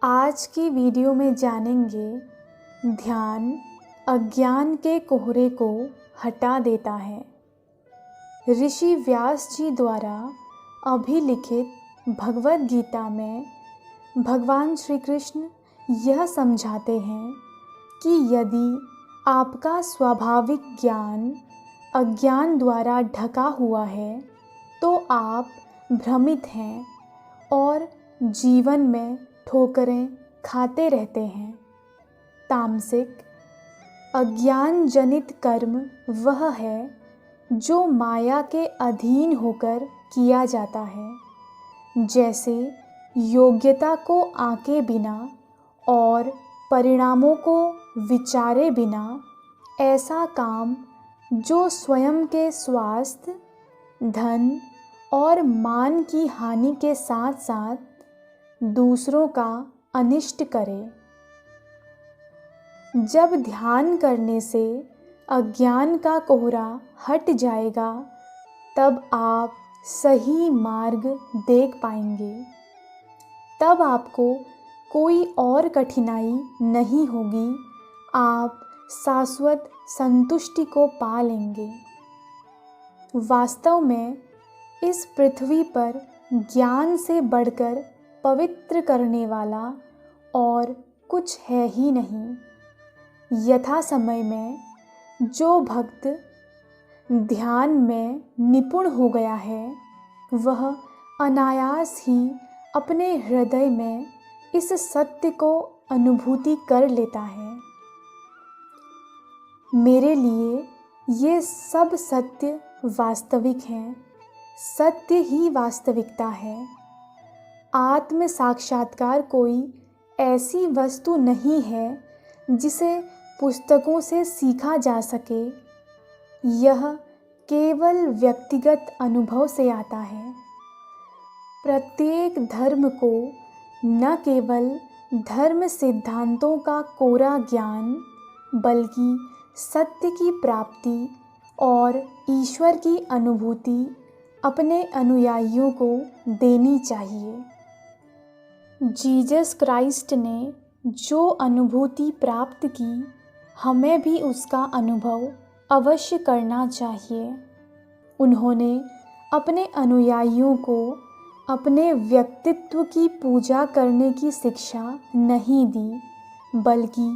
आज की वीडियो में जानेंगे ध्यान अज्ञान के कोहरे को हटा देता है। ऋषि व्यास जी द्वारा अभिलिखित भगवद गीता में भगवान श्री कृष्ण यह समझाते हैं कि यदि आपका स्वाभाविक ज्ञान अज्ञान द्वारा ढका हुआ है तो आप भ्रमित हैं और जीवन में ठोकरें खाते रहते हैं। तामसिक अज्ञान जनित कर्म वह है जो माया के अधीन होकर किया जाता है, जैसे योग्यता को आंके बिना और परिणामों को विचारे बिना ऐसा काम जो स्वयं के स्वास्थ्य, धन और मान की हानि के साथ साथ दूसरों का अनिष्ट करे। जब ध्यान करने से अज्ञान का कोहरा हट जाएगा तब आप सही मार्ग देख पाएंगे। तब आपको कोई और कठिनाई नहीं होगी, आप शाश्वत संतुष्टि को पा लेंगे। वास्तव में इस पृथ्वी पर ज्ञान से बढ़कर पवित्र करने वाला और कुछ है ही नहीं। यथा समय में जो भक्त ध्यान में निपुण हो गया है वह अनायास ही अपने हृदय में इस सत्य को अनुभूति कर लेता है। मेरे लिए ये सब सत्य वास्तविक हैं। सत्य ही वास्तविकता है। आत्म साक्षात्कार कोई ऐसी वस्तु नहीं है जिसे पुस्तकों से सीखा जा सके। यह केवल व्यक्तिगत अनुभव से आता है। प्रत्येक धर्म को न केवल धर्म सिद्धांतों का कोरा ज्ञान बल्कि सत्य की प्राप्ति और ईश्वर की अनुभूति अपने अनुयायियों को देनी चाहिए। जीसस क्राइस्ट ने जो अनुभूति प्राप्त की, हमें भी उसका अनुभव अवश्य करना चाहिए। उन्होंने अपने अनुयायियों को अपने व्यक्तित्व की पूजा करने की शिक्षा नहीं दी, बल्कि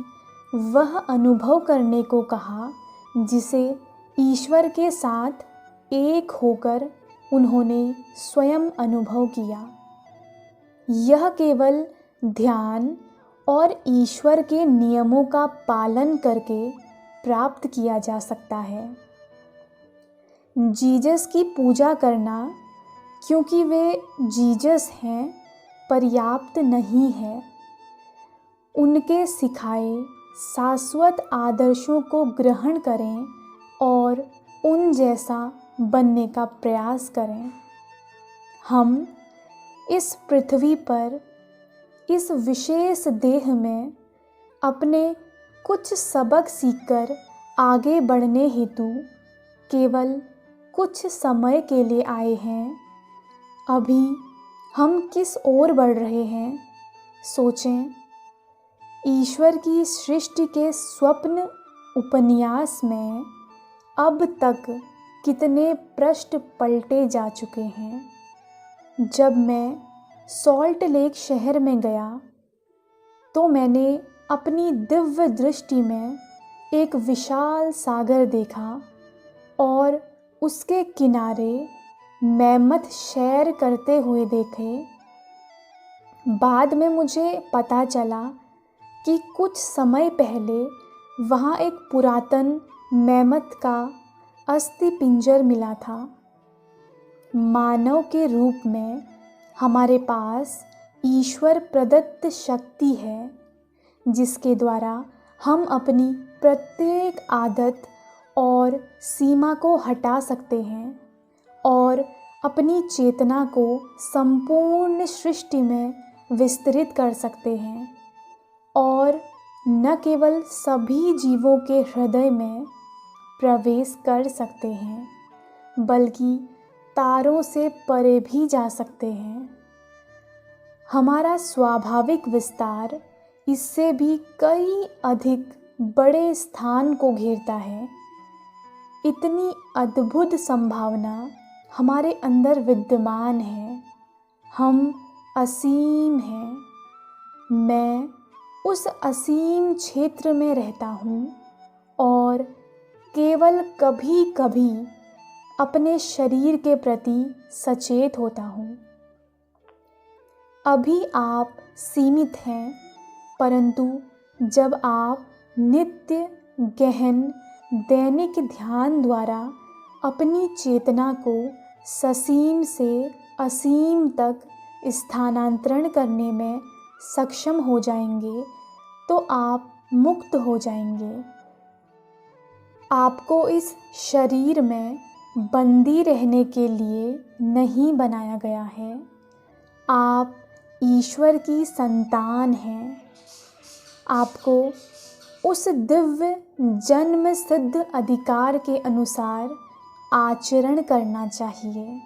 वह अनुभव करने को कहा जिसे ईश्वर के साथ एक होकर उन्होंने स्वयं अनुभव किया। यह केवल ध्यान और ईश्वर के नियमों का पालन करके प्राप्त किया जा सकता है। जीसस की पूजा करना, क्योंकि वे जीसस हैं, पर्याप्त नहीं है। उनके सिखाए शाश्वत आदर्शों को ग्रहण करें और उन जैसा बनने का प्रयास करें। हम इस पृथ्वी पर इस विशेष देह में अपने कुछ सबक सीखकर आगे बढ़ने हेतु केवल कुछ समय के लिए आए हैं। अभी हम किस ओर बढ़ रहे हैं, सोचें। ईश्वर की सृष्टि के स्वप्न उपन्यास में अब तक कितने पृष्ठ पलटे जा चुके हैं। जब मैं सॉल्ट लेक शहर में गया तो मैंने अपनी दिव्य दृष्टि में एक विशाल सागर देखा और उसके किनारे मैमथ शैर करते हुए देखे। बाद में मुझे पता चला कि कुछ समय पहले वहाँ एक पुरातन मैमथ का अस्थि पिंजर मिला था। मानव के रूप में हमारे पास ईश्वर प्रदत्त शक्ति है जिसके द्वारा हम अपनी प्रत्येक आदत और सीमा को हटा सकते हैं और अपनी चेतना को संपूर्ण सृष्टि में विस्तृत कर सकते हैं और न केवल सभी जीवों के हृदय में प्रवेश कर सकते हैं बल्कि तारों से परे भी जा सकते हैं। हमारा स्वाभाविक विस्तार इससे भी कई अधिक बड़े स्थान को घेरता है। इतनी अद्भुत संभावना हमारे अंदर विद्यमान है। हम असीम हैं। मैं उस असीम क्षेत्र में रहता हूँ और केवल कभी कभी अपने शरीर के प्रति सचेत होता हूँ। अभी आप सीमित हैं, परंतु जब आप नित्य गहन दैनिक ध्यान द्वारा अपनी चेतना को ससीम से असीम तक स्थानांतरण करने में सक्षम हो जाएंगे तो आप मुक्त हो जाएंगे। आपको इस शरीर में बंदी रहने के लिए नहीं बनाया गया है। आप ईश्वर की संतान हैं। आपको उस दिव्य जन्म सिद्ध अधिकार के अनुसार आचरण करना चाहिए।